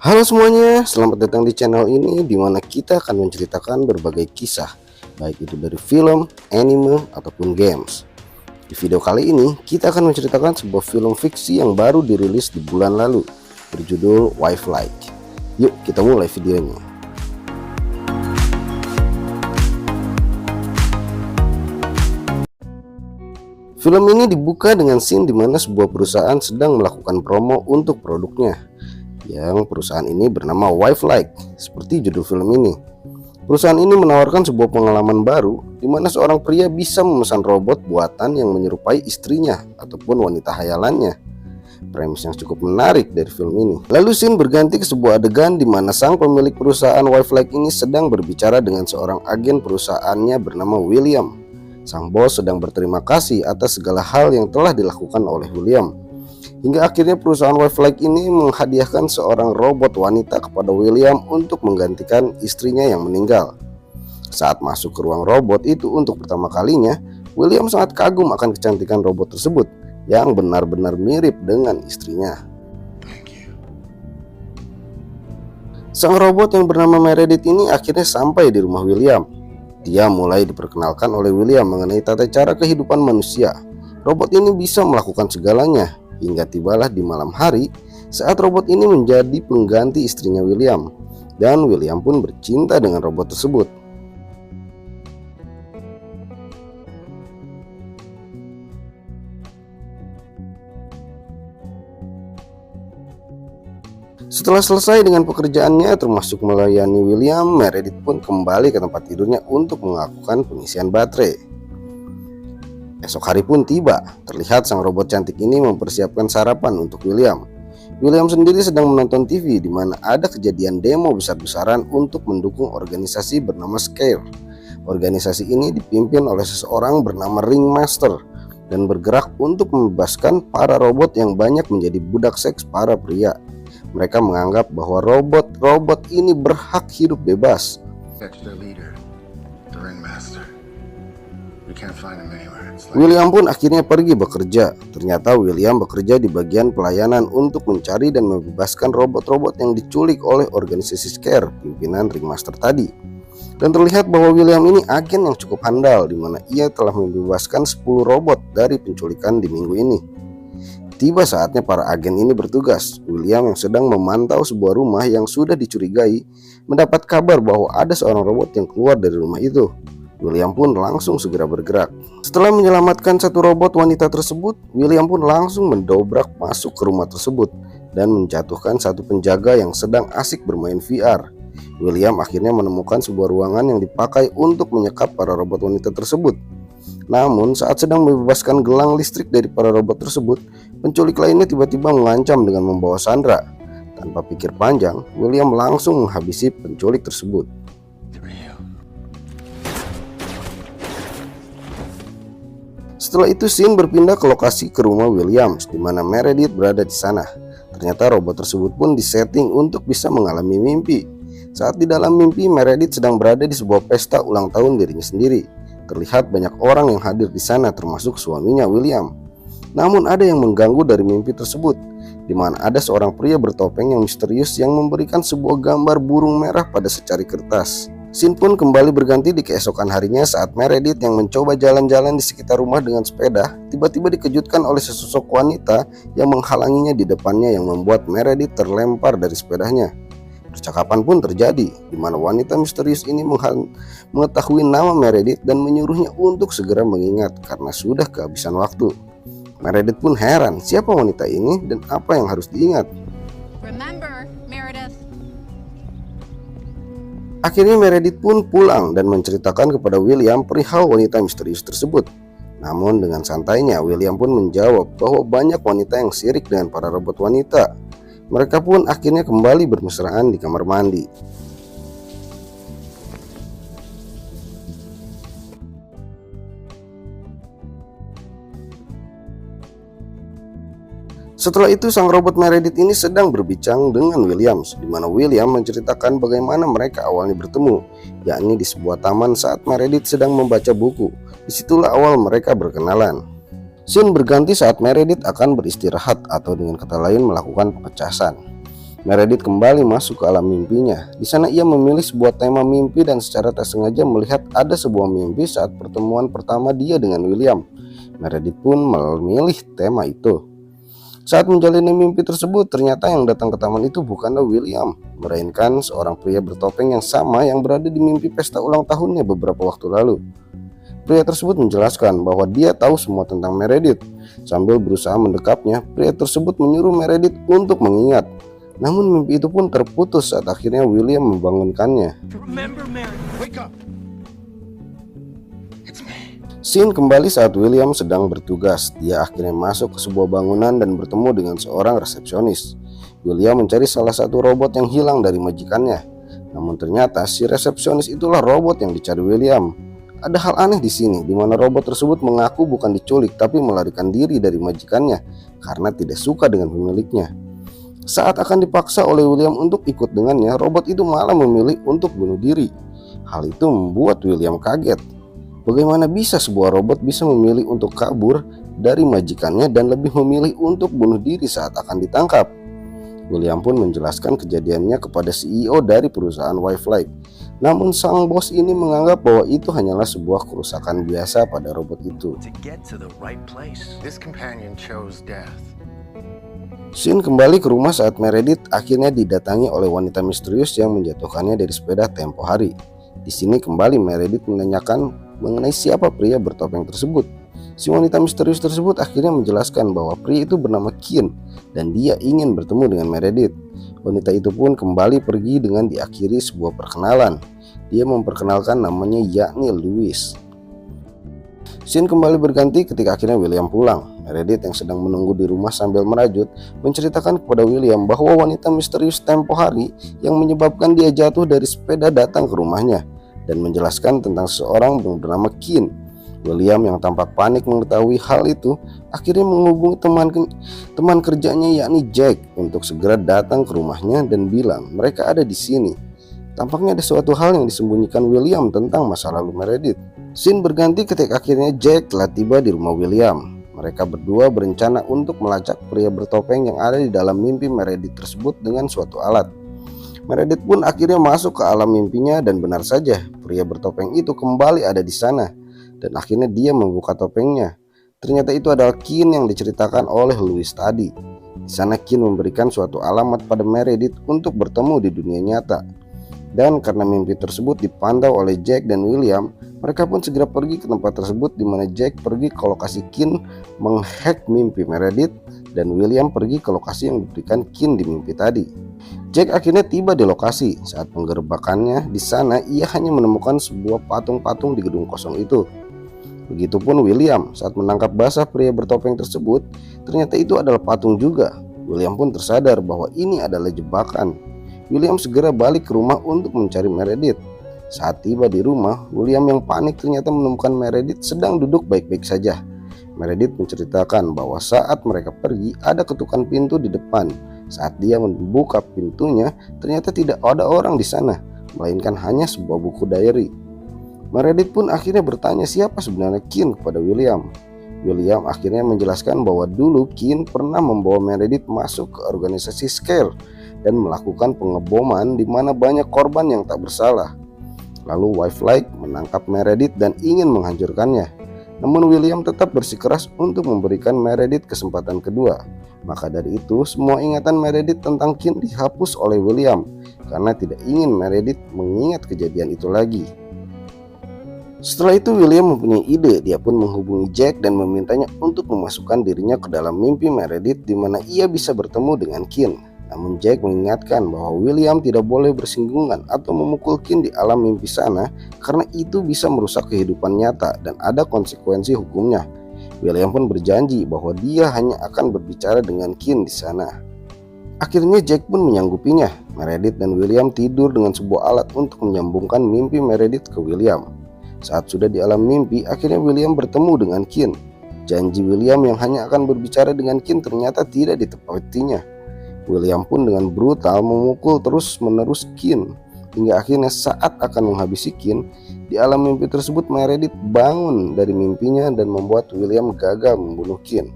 Halo semuanya, selamat datang di channel ini di mana kita akan menceritakan berbagai kisah, baik itu dari film, anime, ataupun games. Di video kali ini, kita akan menceritakan sebuah film fiksi yang baru dirilis di bulan lalu, berjudul Wife Like. Yuk, kita mulai videonya. Film ini dibuka dengan scene di mana sebuah perusahaan sedang melakukan promo untuk produknya. Yang perusahaan ini bernama Wife Like, seperti judul film ini. Perusahaan ini menawarkan sebuah pengalaman baru di mana seorang pria bisa memesan robot buatan yang menyerupai istrinya ataupun wanita hayalannya. Premis yang cukup menarik dari film ini. Lalu scene berganti ke sebuah adegan di mana sang pemilik perusahaan Wife Like ini sedang berbicara dengan seorang agen perusahaannya bernama William. Sang bos sedang berterima kasih atas segala hal yang telah dilakukan oleh William. Hingga akhirnya perusahaan Wife Like ini menghadiahkan seorang robot wanita kepada William untuk menggantikan istrinya yang meninggal. Saat masuk ke ruang robot itu untuk pertama kalinya, William sangat kagum akan kecantikan robot tersebut yang benar-benar mirip dengan istrinya. Sang robot yang bernama Meredith ini akhirnya sampai di rumah William. Dia mulai diperkenalkan oleh William mengenai tata cara kehidupan manusia. Robot ini bisa melakukan segalanya. Hingga tibalah di malam hari saat robot ini menjadi pengganti istrinya William. Dan William pun bercinta dengan robot tersebut. Setelah selesai dengan pekerjaannya termasuk melayani William, Meredith pun kembali ke tempat tidurnya untuk melakukan pengisian baterai. Esok hari pun tiba, terlihat sang robot cantik ini mempersiapkan sarapan untuk William. William sendiri sedang menonton TV di mana ada kejadian demo besar-besaran untuk mendukung organisasi bernama Scare. Organisasi ini dipimpin oleh seseorang bernama Ringmaster dan bergerak untuk membebaskan para robot yang banyak menjadi budak seks para pria. Mereka menganggap bahwa robot-robot ini berhak hidup bebas. William pun akhirnya pergi bekerja. Ternyata William bekerja di bagian pelayanan untuk mencari dan membebaskan robot-robot yang diculik oleh organisasi Scare pimpinan Ringmaster tadi. Dan terlihat bahwa William ini agen yang cukup handal di mana ia telah membebaskan 10 robot dari penculikan di minggu ini. Tiba saatnya para agen ini bertugas. William yang sedang memantau sebuah rumah yang sudah dicurigai mendapat kabar bahwa ada seorang robot yang keluar dari rumah itu. William pun langsung segera bergerak. Setelah menyelamatkan satu robot wanita tersebut, William pun langsung mendobrak masuk ke rumah tersebut dan menjatuhkan satu penjaga yang sedang asik bermain VR. William akhirnya menemukan sebuah ruangan yang dipakai untuk menyekap para robot wanita tersebut. Namun saat sedang membebaskan gelang listrik dari para robot tersebut, penculik lainnya tiba-tiba mengancam dengan membawa Sandra. Tanpa pikir panjang, William langsung menghabisi penculik tersebut. Setelah itu scene berpindah ke lokasi ke rumah Williams di mana Meredith berada di sana. Ternyata robot tersebut pun disetting untuk bisa mengalami mimpi. Saat di dalam mimpi, Meredith sedang berada di sebuah pesta ulang tahun dirinya sendiri. Terlihat banyak orang yang hadir di sana termasuk suaminya William. Namun ada yang mengganggu dari mimpi tersebut, di mana ada seorang pria bertopeng yang misterius yang memberikan sebuah gambar burung merah pada secari kertas. Scene pun kembali berganti di keesokan harinya saat Meredith yang mencoba jalan-jalan di sekitar rumah dengan sepeda, tiba-tiba dikejutkan oleh sesosok wanita yang menghalanginya di depannya yang membuat Meredith terlempar dari sepedanya. Percakapan pun terjadi, di mana wanita misterius ini mengetahui nama Meredith dan menyuruhnya untuk segera mengingat karena sudah kehabisan waktu. Meredith pun heran siapa wanita ini dan apa yang harus diingat. Akhirnya Meredith pun pulang dan menceritakan kepada William perihal wanita misterius tersebut. Namun dengan santainya William pun menjawab bahwa banyak wanita yang sirik dengan para robot wanita. Mereka pun akhirnya kembali bermesraan di kamar mandi. Setelah itu sang robot Meredith ini sedang berbincang dengan Williams, di mana William menceritakan bagaimana mereka awalnya bertemu, yakni di sebuah taman saat Meredith sedang membaca buku. Disitulah awal mereka berkenalan. Scene berganti saat Meredith akan beristirahat atau dengan kata lain melakukan pemecasan. Meredith kembali masuk ke alam mimpinya. Di sana ia memilih sebuah tema mimpi dan secara tak sengaja melihat ada sebuah mimpi saat pertemuan pertama dia dengan William. Meredith pun memilih tema itu. Saat menjalani mimpi tersebut, ternyata yang datang ke taman itu bukanlah William, melainkan seorang pria bertopeng yang sama yang berada di mimpi pesta ulang tahunnya beberapa waktu lalu. Pria tersebut menjelaskan bahwa dia tahu semua tentang Meredith. Sambil berusaha mendekapnya, pria tersebut menyuruh Meredith untuk mengingat. Namun mimpi itu pun terputus saat akhirnya William membangunkannya. Scene kembali saat William sedang bertugas. Dia akhirnya masuk ke sebuah bangunan dan bertemu dengan seorang resepsionis. William mencari salah satu robot yang hilang dari majikannya. Namun ternyata si resepsionis itulah robot yang dicari William. Ada hal aneh di sini, di mana robot tersebut mengaku bukan diculik tapi melarikan diri dari majikannya karena tidak suka dengan pemiliknya. Saat akan dipaksa oleh William untuk ikut dengannya, robot itu malah memilih untuk bunuh diri. Hal itu membuat William kaget. Bagaimana bisa sebuah robot bisa memilih untuk kabur dari majikannya dan lebih memilih untuk bunuh diri saat akan ditangkap? William pun menjelaskan kejadiannya kepada CEO dari perusahaan Wildlife. Namun sang bos ini menganggap bahwa itu hanyalah sebuah kerusakan biasa pada robot itu. Scene kembali ke rumah saat Meredith akhirnya didatangi oleh wanita misterius yang menjatuhkannya dari sepeda tempo hari. Di sini kembali Meredith menanyakan mengenai siapa pria bertopeng tersebut. Si wanita misterius tersebut akhirnya menjelaskan bahwa pria itu bernama Kin dan dia ingin bertemu dengan Meredith. Wanita itu pun kembali pergi dengan diakhiri sebuah perkenalan. Dia memperkenalkan namanya yakni Louis. Scene kembali berganti ketika akhirnya William pulang. Meredith yang sedang menunggu di rumah sambil merajut menceritakan kepada William bahwa wanita misterius tempo hari yang menyebabkan dia jatuh dari sepeda datang ke rumahnya dan menjelaskan tentang seorang yang bernama Kin. William yang tampak panik mengetahui hal itu akhirnya menghubungi teman kerjanya yakni Jack untuk segera datang ke rumahnya dan bilang mereka ada di sini. Tampaknya ada suatu hal yang disembunyikan William tentang masa lalu Meredith. Scene berganti ketika akhirnya Jack telah tiba di rumah William. Mereka berdua berencana untuk melacak pria bertopeng yang ada di dalam mimpi Meredith tersebut dengan suatu alat. Meredith pun akhirnya masuk ke alam mimpinya dan benar saja pria bertopeng itu kembali ada di sana dan akhirnya dia membuka topengnya. Ternyata itu adalah Kin yang diceritakan oleh Louis tadi. Di sana Kin memberikan suatu alamat pada Meredith untuk bertemu di dunia nyata. Dan karena mimpi tersebut dipantau oleh Jack dan William, mereka pun segera pergi ke tempat tersebut di mana Jack pergi ke lokasi Kin menghack mimpi Meredith dan William pergi ke lokasi yang diberikan Kin di mimpi tadi. Jack akhirnya tiba di lokasi. Saat penggerbakannya di sana ia hanya menemukan sebuah patung-patung di gedung kosong itu. Begitupun William saat menangkap basah pria bertopeng tersebut, ternyata itu adalah patung juga. William pun tersadar bahwa ini adalah jebakan. William segera balik ke rumah untuk mencari Meredith. Saat tiba di rumah, William yang panik ternyata menemukan Meredith sedang duduk baik-baik saja. Meredith menceritakan bahwa saat mereka pergi ada ketukan pintu di depan. Saat dia membuka pintunya, ternyata tidak ada orang di sana, melainkan hanya sebuah buku diary. Meredith pun akhirnya bertanya siapa sebenarnya Kin kepada William. William akhirnya menjelaskan bahwa dulu Kin pernah membawa Meredith masuk ke organisasi Scare dan melakukan pengeboman di mana banyak korban yang tak bersalah. Lalu Wildlife menangkap Meredith dan ingin menghancurkannya. Namun William tetap bersikeras untuk memberikan Meredith kesempatan kedua. Maka dari itu semua ingatan Meredith tentang Kin dihapus oleh William karena tidak ingin Meredith mengingat kejadian itu lagi. Setelah itu William mempunyai ide. Dia pun menghubungi Jack dan memintanya untuk memasukkan dirinya ke dalam mimpi Meredith di mana ia bisa bertemu dengan Kin. Namun Jack mengingatkan bahwa William tidak boleh bersinggungan atau memukul Kin di alam mimpi sana karena itu bisa merusak kehidupan nyata dan ada konsekuensi hukumnya. William pun berjanji bahwa dia hanya akan berbicara dengan Kin di sana. Akhirnya Jack pun menyanggupinya. Meredith dan William tidur dengan sebuah alat untuk menyambungkan mimpi Meredith ke William. Saat sudah di alam mimpi, akhirnya William bertemu dengan Kin. Janji William yang hanya akan berbicara dengan Kin ternyata tidak ditepatinya. William pun dengan brutal memukul terus-menerus Kin hingga akhirnya saat akan menghabisi Kin, di alam mimpi tersebut Meredith bangun dari mimpinya dan membuat William gagal membunuh Kin.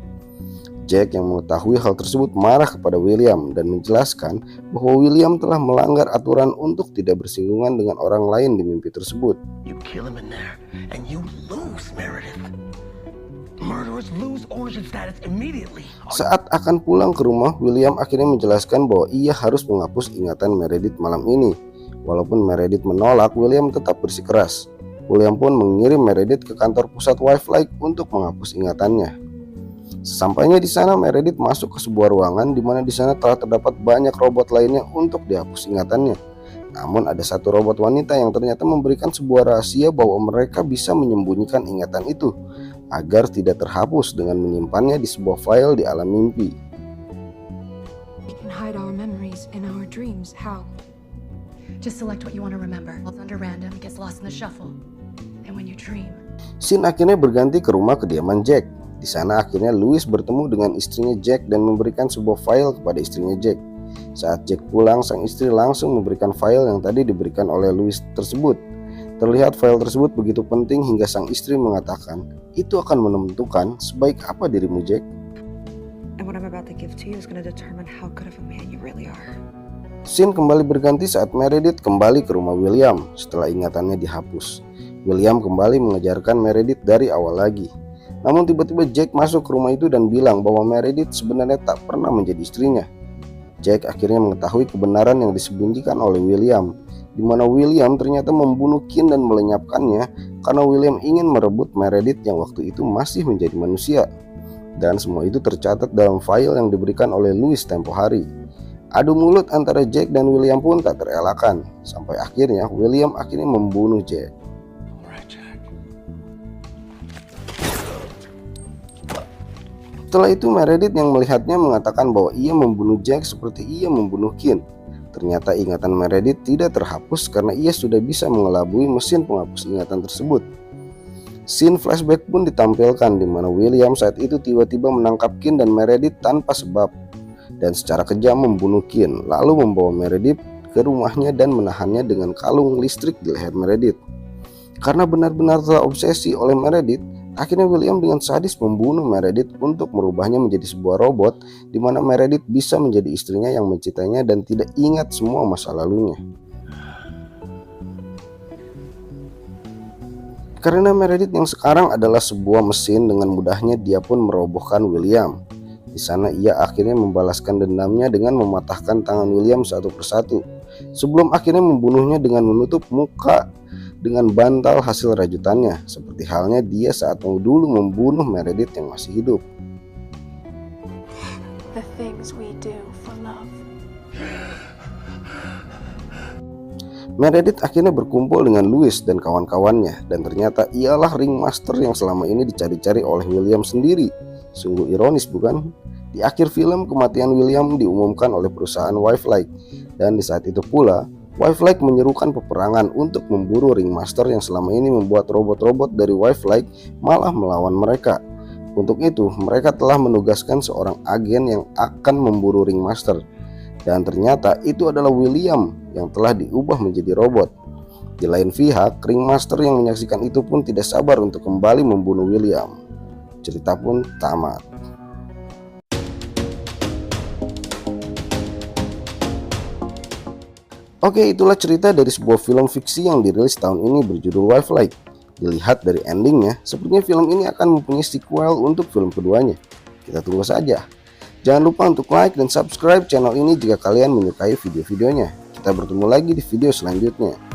Jack yang mengetahui hal tersebut marah kepada William dan menjelaskan bahwa William telah melanggar aturan untuk tidak bersinggungan dengan orang lain di mimpi tersebut. You kill him in there and you lose, Meredith. Murderers lose ownership status immediately. Saat akan pulang ke rumah, William akhirnya menjelaskan bahwa ia harus menghapus ingatan Meredith malam ini. Walaupun Meredith menolak, William tetap bersikeras. William pun mengirim Meredith ke kantor pusat Wildlife untuk menghapus ingatannya. Sesampainya di sana, Meredith masuk ke sebuah ruangan di mana di sana telah terdapat banyak robot lainnya untuk dihapus ingatannya. Namun ada satu robot wanita yang ternyata memberikan sebuah rahasia bahwa mereka bisa menyembunyikan ingatan itu agar tidak terhapus dengan menyimpannya di sebuah file di alam mimpi. We can hide our memories in our dreams. How? Just select what you want to remember. It's under random, it gets lost in the shuffle. And when you dream. Scene akhirnya berganti ke rumah kediaman Jack. Di sana akhirnya Louis bertemu dengan istrinya Jack dan memberikan sebuah file kepada istrinya Jack. Saat Jack pulang, sang istri langsung memberikan file yang tadi diberikan oleh Louis tersebut. Terlihat file tersebut begitu penting hingga sang istri mengatakan, itu akan menentukan sebaik apa dirimu, Jack. And what I'm about to give to you is going to determine how good of a man you really are. Scene kembali berganti saat Meredith kembali ke rumah William setelah ingatannya dihapus. William kembali mengejarkan Meredith dari awal lagi. Namun tiba-tiba Jack masuk ke rumah itu dan bilang bahwa Meredith sebenarnya tak pernah menjadi istrinya. Jack akhirnya mengetahui kebenaran yang disembunyikan oleh William, di mana William ternyata membunuh Kin dan melenyapkannya karena William ingin merebut Meredith yang waktu itu masih menjadi manusia. Dan semua itu tercatat dalam file yang diberikan oleh Louis tempo hari. Adu mulut antara Jack dan William pun tak terelakkan, sampai akhirnya William akhirnya membunuh Jack. Setelah itu Meredith yang melihatnya mengatakan bahwa ia membunuh Jack seperti ia membunuh Kin. Ternyata ingatan Meredith tidak terhapus karena ia sudah bisa mengelabui mesin penghapus ingatan tersebut. Scene flashback pun ditampilkan di mana William saat itu tiba-tiba menangkap Kin dan Meredith tanpa sebab dan secara kejam membunuh Kin, lalu membawa Meredith ke rumahnya dan menahannya dengan kalung listrik di leher Meredith. Karena benar-benar telah obsesi oleh Meredith, akhirnya William dengan sadis membunuh Meredith untuk merubahnya menjadi sebuah robot di mana Meredith bisa menjadi istrinya yang mencintainya dan tidak ingat semua masa lalunya. Karena Meredith yang sekarang adalah sebuah mesin, dengan mudahnya dia pun merobohkan William. Di sana ia akhirnya membalaskan dendamnya dengan mematahkan tangan William satu persatu, sebelum akhirnya membunuhnya dengan menutup muka dengan bantal hasil rajutannya, seperti halnya dia saat dulu membunuh Meredith yang masih hidup. The things we do for love. Meredith akhirnya berkumpul dengan Louis dan kawan-kawannya, dan ternyata ialah ringmaster yang selama ini dicari-cari oleh William sendiri. Sungguh ironis bukan? Di akhir film, kematian William diumumkan oleh perusahaan Wildlife, dan di saat itu pula Wildlife menyerukan peperangan untuk memburu ringmaster yang selama ini membuat robot-robot dari Wildlife malah melawan mereka. Untuk itu, mereka telah menugaskan seorang agen yang akan memburu ringmaster, dan ternyata itu adalah William yang telah diubah menjadi robot. Di lain pihak, ringmaster yang menyaksikan itu pun tidak sabar untuk kembali membunuh William. Cerita pun tamat. Oke, itulah cerita dari sebuah film fiksi yang dirilis tahun ini berjudul Wildlife. Dilihat dari endingnya, sepertinya film ini akan mempunyai sequel untuk film keduanya. Kita tunggu saja. Jangan lupa untuk like dan subscribe channel ini jika kalian menyukai video-videonya. Kita bertemu lagi di video selanjutnya.